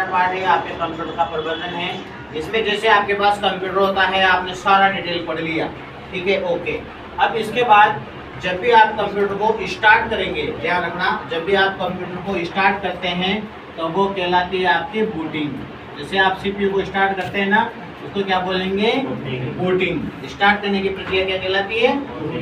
Part है आपके computer का प्रबंधन है। इसमें जैसे आपके पास कंप्यूटर होता है, आपने सारा डिटेल पढ़ लिया, ठीक है, ओके। अब इसके बाद जब भी आप कंप्यूटर को स्टार्ट करेंगे, ध्यान रखना, जब भी आप कंप्यूटर को स्टार्ट करते हैं तो वो कहलाती है आपकी बूटिंग। जैसे आप सीपीयू को स्टार्ट करते हैं ना, उसको क्या बोलेंगे? बूटिंग। स्टार्ट करने की प्रक्रिया क्या कहलाती है?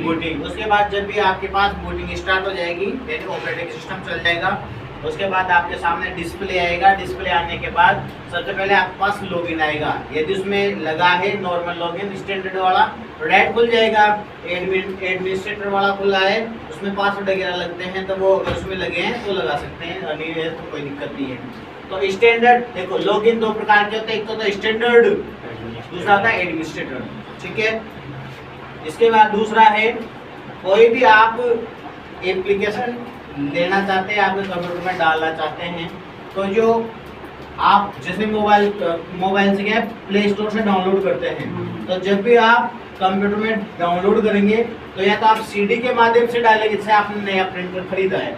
बूटिंग। उसके बाद जब भी आपके पास बूटिंग स्टार्ट हो जाएगी, यानी ऑपरेटिंग सिस्टम चल जाएगा, उसके बाद आपके सामने डिस्प्ले आएगा। डिस्प्ले आने के बाद सबसे पहले आपके पास लॉगिन आएगा। यदि उसमें लगा है नॉर्मल लॉगिन स्टैंडर्ड वाला, रेड खुल जाएगा। एडमिनिस्ट्रेटर वाला खुला है, उसमें पासवर्ड वगैरह लगते हैं, तो वो अगर उसमें लगे हैं तो लगा सकते हैं, नहीं है तो कोई दिक्कत नहीं है। तो स्टैंडर्ड देखो, लॉगिन दो प्रकार के होते हैं, एक तो स्टैंडर्ड, दूसरा होता है एडमिनिस्ट्रेटर, ठीक है। इसके बाद दूसरा है, कोई भी आप एप्लीकेशन लेना चाहते हैं, आपके कंप्यूटर में डालना चाहते हैं, तो जो आप जैसे मोबाइल से क्या प्ले स्टोर से डाउनलोड करते हैं, तो जब भी आप कंप्यूटर में डाउनलोड करेंगे तो या तो आप सीडी के माध्यम से डालेंगे। जैसे आपने नया प्रिंटर खरीदा है,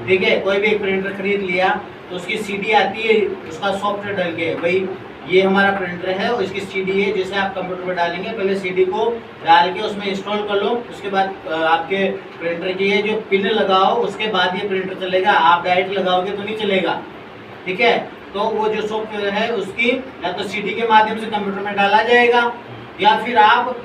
ठीक है, कोई भी एक प्रिंटर खरीद लिया तो उसकी सीडी आती है, उसका सॉफ्टवेयर डाल के, भाई ये हमारा प्रिंटर है और इसकी सीडी है, जैसे आप कंप्यूटर में डालेंगे, पहले सीडी को डाल के उसमें इंस्टॉल कर लो। उसके बाद आपके प्रिंटर की ये जो पिन लगाओ, उसके बाद ये प्रिंटर चलेगा। आप डायरेक्ट लगाओगे तो नहीं चलेगा, ठीक है। तो वो जो सॉफ्टवेयर है उसकी या तो सीडी के माध्यम से कंप्यूटर में डाला जाएगा, या फिर आप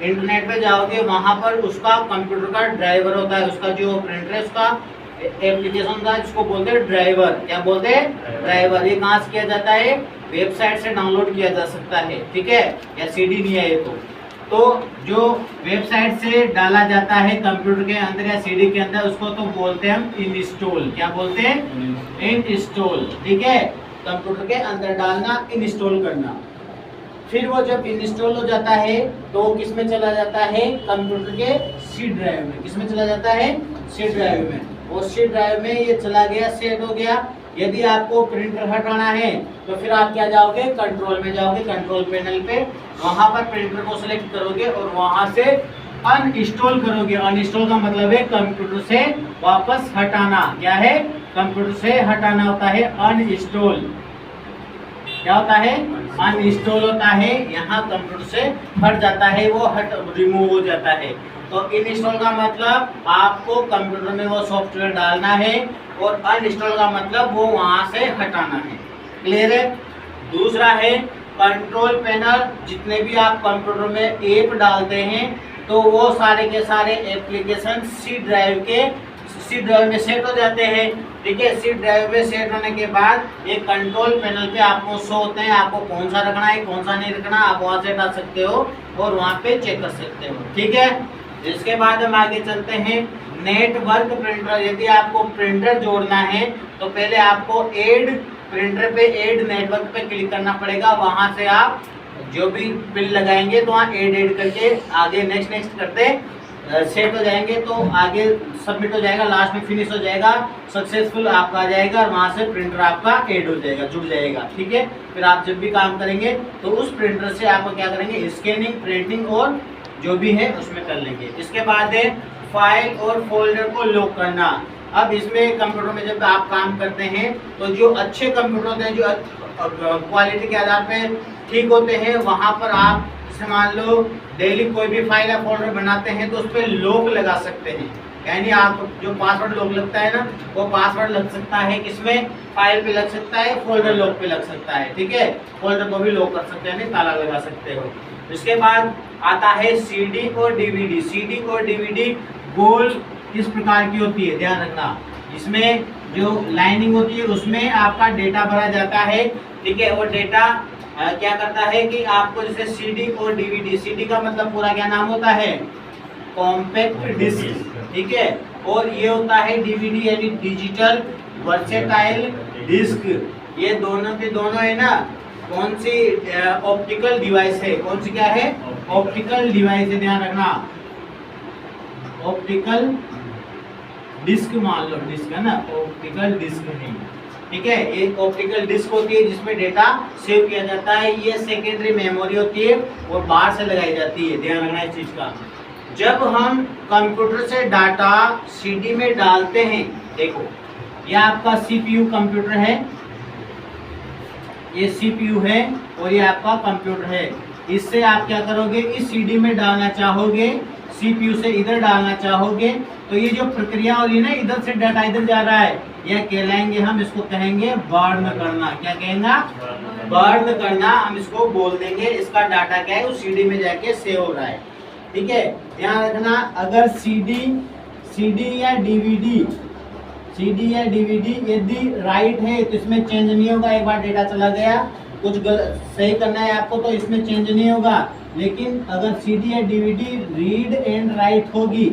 इंटरनेट पे जाओगे, वहाँ पर उसका कंप्यूटर का ड्राइवर होता है, उसका जो प्रिंटर है उसका एप्लीकेशन का, जिसको बोलते हैं ड्राइवर। क्या बोलते हैं? ड्राइवर। ये कहाँ से किया जाता है? वेबसाइट से डाउनलोड किया जा सकता है, ठीक है, या सीडी नहीं है ये तो जो वेबसाइट से डाला जाता है कंप्यूटर के अंदर या सीडी के अंदर, उसको तो बोलते हैं हम इंस्टॉल। क्या बोलते हैं? इंस्टॉल, ठीक है। कंप्यूटर के अंदर डालना, इंस्टॉल करना। फिर वो जब इंस्टॉल हो जाता है तो किस में चला जाता है? कंप्यूटर के सी ड्राइव में। किस में चला जाता है? सी ड्राइव में। वो सी ड्राइव में ये चला गया, सेट हो गया। यदि आपको प्रिंटर हटाना है तो फिर आप क्या जाओगे? कंट्रोल में जाओगे, कंट्रोल पैनल पे, वहां पर प्रिंटर को सिलेक्ट करोगे और वहां से अनइंस्टॉल करोगे। अनइंस्टॉल का मतलब है कंप्यूटर से वापस हटाना। क्या है? कंप्यूटर से हटाना होता है अनइंस्टॉल। क्या होता है? अनइंस्टॉल होता है। यहाँ कंप्यूटर से हट जाता है, वो रिमूव हो जाता है। तो इंस्टॉल का मतलब आपको कंप्यूटर में वो सॉफ्टवेयर डालना है, और अनइंस्टॉल का मतलब वो वहां से हटाना है। क्लियर है? दूसरा है कंट्रोल पैनल। जितने भी आप कंप्यूटर में ऐप डालते हैं तो वो सारे के सारे एप्लीकेशन सी ड्राइव में सेट हो जाते हैं, ठीक है। सी ड्राइव में सेट होने के बाद ये कंट्रोल पैनल पे आपको शो होते हैं, आपको कौन सा रखना है कौन सा नहीं रखना, आप वहां से हटा सकते हो और वहां पे चेक कर सकते हो, ठीक है। इसके बाद हम आगे चलते हैं नेटवर्क प्रिंटर। यदि आपको प्रिंटर जोड़ना है तो पहले आपको ऐड प्रिंटर पे, ऐड नेटवर्क पे क्लिक करना पड़ेगा। वहां से आप जो भी पिन लगाएंगे तो वहाँ ऐड करके आगे नेक्स्ट करते सेट हो जाएंगे, तो आगे सबमिट हो जाएगा, लास्ट में फिनिश हो जाएगा, सक्सेसफुल आपका आ जाएगा और वहाँ से प्रिंटर आपका ऐड हो जाएगा, जुड़ जाएगा, ठीक है। फिर आप जब भी काम करेंगे तो उस प्रिंटर से आप क्या करेंगे? स्कैनिंग, प्रिंटिंग और जो भी है उसमें कर लेंगे। इसके बाद है फाइल और फोल्डर को लॉक करना। अब इसमें कंप्यूटर में जब आप काम करते हैं तो जो अच्छे कंप्यूटर होते हैं, जो क्वालिटी के आधार पे ठीक होते हैं, वहाँ पर आप जैसे मान लो डेली कोई भी फाइल या फोल्डर बनाते हैं तो उस पर लॉक लगा सकते हैं। यानी आप जो पासवर्ड लॉक लगता है ना, वो पासवर्ड लग सकता है किसमें? फाइल पे लग सकता है, फोल्डर लॉक पे लग सकता है, ठीक है। फोल्डर को भी लॉक कर सकते हैं, ताला लगा सकते हो। इसके बाद आता है सीडी और डीवीडी। सीडी और डीवीडी गोल किस प्रकार की होती है? ध्यान रखना, इसमें जो लाइनिंग होती है उसमें आपका डेटा भरा जाता है, ठीक है। वो डेटा क्या करता है कि आपको जैसे सीडी और डीवीडी, सीडी का मतलब पूरा क्या नाम होता है? कॉम्पैक्ट डिस्क, ठीक है। और ये होता है डीवीडी यानी डिजिटल वर्सेटाइल डिस्क। ये दोनों के दोनों है ना, कौन सी ऑप्टिकल डिवाइस है? कौन सी क्या है? ऑप्टिकल डिवाइस है, ध्यान रखना। ऑप्टिकल डिस्क मान लो, डिस्क है ना, ऑप्टिकल डिस्क नहीं, ठीक है। ये ऑप्टिकल डिस्क होती है जिसमें डेटा सेव किया जाता है। ये सेकेंडरी मेमोरी होती है, वो बाहर से लगाई जाती है, ध्यान रखना इस चीज का। जब हम कंप्यूटर से डाटा सीडी में डालते हैं, देखो ये आपका सीपीयू कंप्यूटर है, ये CPU है और ये आपका कंप्यूटर है। इससे आप क्या करोगे, इस CD में डालना चाहोगे, CPU से इधर डालना चाहोगे, तो ये जो प्रक्रिया हो रही है ना, इधर से डाटा इधर जा रहा है, यह कहलाएंगे, हम इसको कहेंगे बर्न करना। क्या कहेंगे? बर्न करना, हम इसको बोल देंगे। इसका डाटा क्या है, उस CD में जाके सेव हो रहा है। ठीक है, ध्यान रखना, अगर CD या DVD यदि राइट है तो इसमें चेंज नहीं होगा। एक बार डेटा चला गया, कुछ सही करना है आपको तो इसमें चेंज नहीं होगा। लेकिन अगर CD या DVD रीड एंड राइट होगी,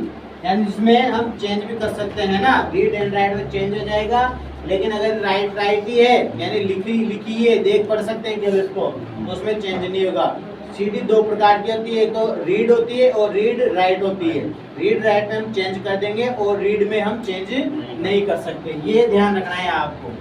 यानी इसमें हम चेंज भी कर सकते हैं ना, रीड एंड राइट में चेंज हो जाएगा। लेकिन अगर राइट ही है, यानी लिखी है, देख पढ़ सकते हैं केवल इसको, तो उसमें चेंज नहीं होगा। CD दो प्रकार की होती है, एक तो रीड होती है और रीड राइट होती है। रीड राइट में हम चेंज कर देंगे और रीड में हम चेंज नहीं कर सकते, ये ध्यान रखना है आपको।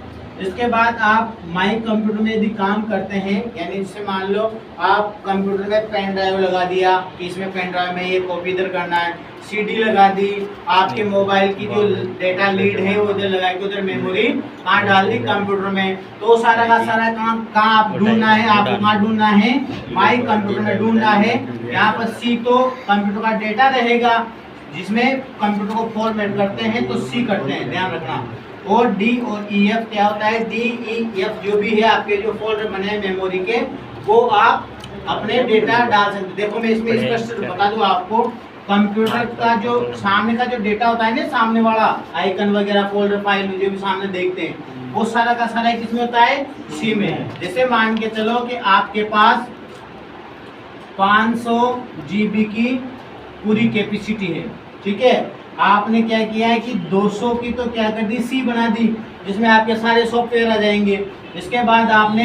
इसके बाद आप माई कंप्यूटर में यदि काम करते हैं, यानी जैसे मान लो आप कंप्यूटर में पेन ड्राइव लगा दिया कि इसमें पेन ड्राइव में ये कॉपी इधर करना है, CD लगा दी, आपके मोबाइल की जो डेटा लीड है वो इधर लगा के उधर मेमोरी कहाँ डाल दी, कंप्यूटर में। तो सारा का सारा काम कहाँ आप ढूंढना है, आपको कहाँ ढूंढना है, माई कंप्यूटर में ढूंढना है। यहाँ पर C तो कंप्यूटर का डेटा रहेगा, जिसमें कंप्यूटर को फॉर्मेट करते हैं तो C करते हैं, ध्यान रखना। और D और EF क्या होता है, D E F जो भी है आपके जो फोल्डर बने हैं मेमोरी के, वो आप अपने डेटा डाल सकते हैं। देखो मैं इसमें स्पष्ट बता दूं आपको, कंप्यूटर का जो सामने का जो डेटा होता है ना, सामने वाला आइकन वगैरह, फोल्डर फाइल जो भी सामने देखते हैं, वो सारा का सारा किसमें होता है, C में। जैसे मान के चलो कि आपके पास 500 GB की पूरी कैपेसिटी है, ठीक है। आपने क्या किया है कि 200 की तो क्या कर दी, C बना दी, जिसमें आपके सारे सॉफ्टवेयर आ जाएंगे। इसके बाद आपने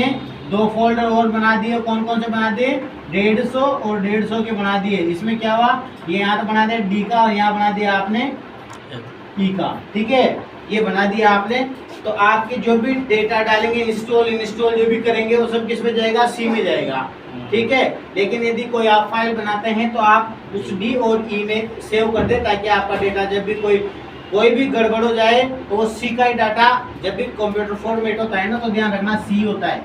2 फोल्डर और बना दिए, कौन कौन से बना दिए, 150 और 150 के बना दिए। इसमें क्या हुआ, ये यहाँ तो बना दिया D का और यहाँ बना दिया आपने E का, ठीक है, ये बना दिया आपने। तो आपके जो भी डेटा डालेंगे, इंस्टॉल जो भी करेंगे, वो सब किस में जाएगा, C में जाएगा, ठीक है। लेकिन यदि कोई आप फाइल बनाते हैं तो आप उस D और E में सेव कर दे, ताकि आपका डेटा जब भी कोई भी गड़बड़ हो जाए तो वो C का ही डाटा, जब भी कंप्यूटर फॉर्मेट होता है ना, तो ध्यान रखना C होता है,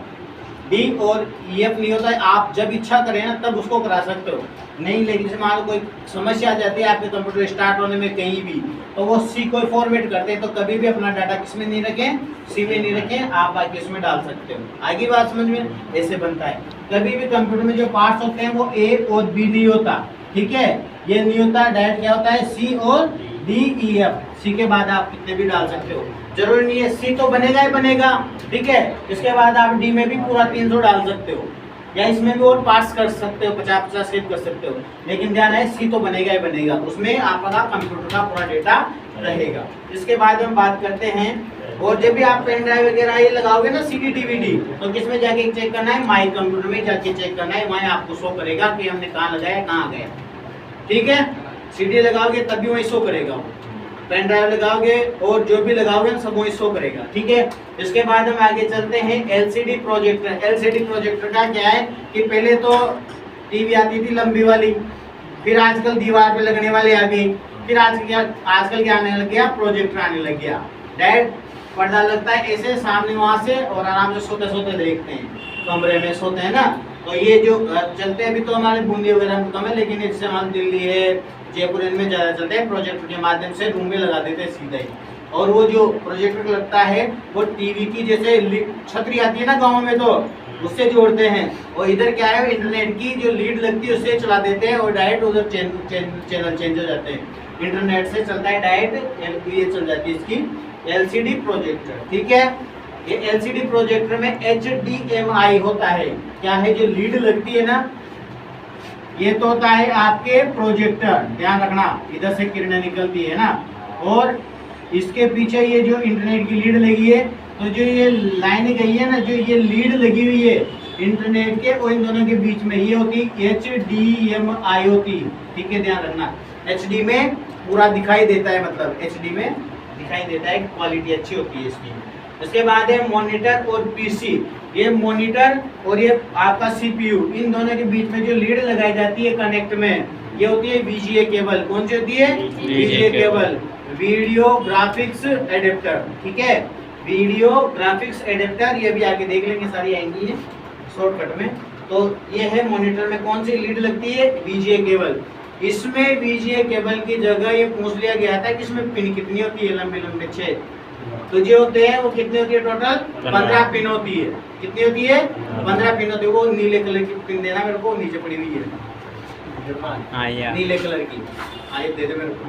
D और EF नहीं होता है। आप जब इच्छा करें ना तब उसको करा सकते हो, नहीं लेकिन जैसे मान लो कोई समस्या आ जाती है आपके कंप्यूटर स्टार्ट होने में कहीं भी, तो वो C को फॉर्मेट करते हैं। तो कभी भी अपना डाटा किस में नहीं रखें, C में नहीं रखें, आप बाकी उसमें डाल सकते हो। आगे बात समझ में, ऐसे बनता है। कभी भी कंप्यूटर में जो पार्ट्स होते हैं वो A और B नहीं होता, ठीक है, ये नहीं होता, डायरेक्ट क्या होता है, C और D E F। C के बाद आप कितने भी डाल सकते हो, जरूरी नहीं है C तो बनेगा ही बनेगा, ठीक है। इसके बाद आप D में भी पूरा 300 डाल सकते हो, या इसमें भी और पार्ट्स कर सकते हो, 50-50 सेव कर सकते हो। लेकिन ध्यान है C तो बनेगा ही बनेगा, उसमें आपका कंप्यूटर का पूरा डेटा रहेगा। इसके बाद हम बात करते हैं, और जब भी आप पेन ड्राइव वगैरह ये लगाओगे ना, CD DVD, तो किसमें जाके चेक करना है, माई कंप्यूटर में जाके चेक करना है। वहीं आपको शो करेगा कि हमने कहाँ लगाया, कहाँ गया, ठीक है। CD लगाओगे तब भी वही शो करेगा, पेन ड्राइव लगाओगे और जो भी लगाओगे सब वही शो करेगा, ठीक है। इसके बाद हम आगे चलते हैं, LCD प्रोजेक्टर। LCD प्रोजेक्टर का क्या है कि पहले तो टीवी आती थी लंबी वाली, फिर आजकल दीवार पे लगने वाली आ गई, फिर आजकल क्या आने लग गया, प्रोजेक्टर आने लग गया। डायरेक्ट पर्दा लगता है ऐसे सामने वहाँ से, और आराम से सोते सोते देखते हैं, कमरे में सोते हैं ना। तो ये जो चलते हैं अभी तो हमारे बूंदी वगैरह में कम है, लेकिन इससे हमारे दिल्ली है, जयपुर, इनमें ज़्यादा चलते हैं। प्रोजेक्टर के माध्यम से रूम में लगा देते हैं सीधा ही, और वो जो प्रोजेक्टर लगता है वो टीवी की जैसे छतरी आती है ना गाँव में, तो उससे जोड़ते हैं। और इधर क्या है, इंटरनेट की जो लीड लगती है उससे चला देते हैं, और डायरेक्ट उधर चैनल चेंज हो जाते हैं। इंटरनेट से चलता है डायरेक्ट, ये चल जाती है इसकी LCD प्रोजेक्टर, ठीक है। ये LCD प्रोजेक्टर में HDMI होता है। क्या है, जो लीड लगती है ना, ये तो होता है आपके प्रोजेक्टर, ध्यान रखना, इधर से किरणें निकलती है ना, और इसके पीछे ये जो इंटरनेट की लीड लगी है, तो जो ये लाइन गई है ना, जो ये लीड लगी हुई है इंटरनेट के और इन दोनों के बीच में, ये होती HDMI होती, ठीक है, ध्यान रखना। HD में पूरा दिखाई देता है, मतलब HD में दिखाई देता है, क्वालिटी अच्छी होती है इसकी। इसके बाद है मॉनिटर और PC। ये मॉनिटर और ये आपका CPU, इन दोनों के बीच में जो लीड लगाई जाती है कनेक्ट में, ये होती है VGA केबल। कौन सी होती है, VGA cable, video graphics adapter, ठीक है। वीडियो ग्राफिक्स एडेप्टर, ये भी आगे देख लेंगे, सारी आएंगी है शॉर्टकट में। तो ये है मॉनिटर में कौन सी लीड लगती है, VGA केबल। इसमें VGA केबल की जगह ये पूछ लिया गया था कि इसमें पिन कितनी होती है, लंबे लंबे 6। तो जो होते हैं वो कितनी होती है, टोटल 15 पिन होती है। कितनी होती है, 15 पिन होती है। वो नीले कलर की पिन देना मेरे को, नीचे पड़ी हुई है नीले कलर की, आइए दे दे मेरे को।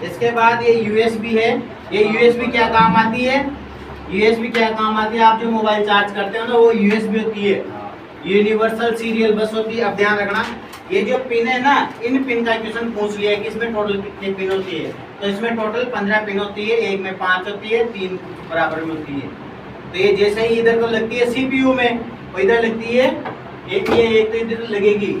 इसके बाद ये USB है। ये USB क्या काम आती है, USB क्या काम आती है, आप जो मोबाइल चार्ज करते हो ना वो USB होती है, यूनिवर्सल सीरियल बस होती है। अब ध्यान रखना, ये जो पिन है ना, इन पिन का क्वेश्चन पूछ लिया है कि इसमें टोटल कितनी पिन होती है। तो इसमें टोटल 15 पिन होती है, एक में 5 होती है, 3 बराबर में होती है। तो ये जैसे ही इधर तो लगती है CPU में, और इधर लगती है एक, ये एक तो इधर लगेगी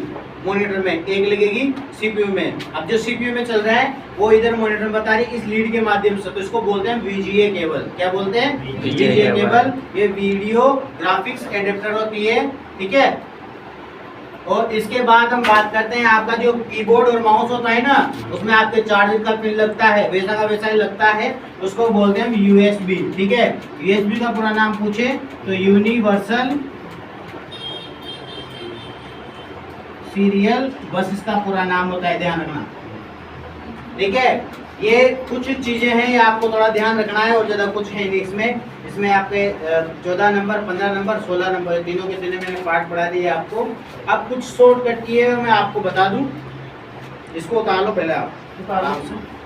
मॉनिटर में, एक लगेगी CPU में। अब जो CPU में चल रहा है वो इधर मॉनिटर में बता रही है इस लीड के माध्यम से, तो इसको बोलते हैं VGA केबल। क्या बोलते हैं, VGA केबल। ये वीडियो ग्राफिक्स एडेप्टर होती है, ठीक है। और इसके बाद हम बात करते हैं, आपका जो कीबोर्ड और माउस होता है ना, उसमें आपके चार्जर का पिन लगता है, वैसा का वैसा ही लगता है, उसको बोलते हैं USB, ठीक है। USB का पूरा नाम पूछे तो यूनिवर्सल सीरियल बस इसका पूरा नाम होता है, ध्यान रखना, ठीक है। ये कुछ चीजें हैं, ये आपको थोड़ा ध्यान रखना है, और ज्यादा कुछ है नहीं इसमें। इसमें आपके 14 नंबर, 15 नंबर, 16 नंबर, तीनों के तीनों मैंने पार्ट पढ़ा दिए आपको। अब कुछ शॉर्टकट किए मैं आपको बता दूं, इसको उतार लो पहले आप आराम से।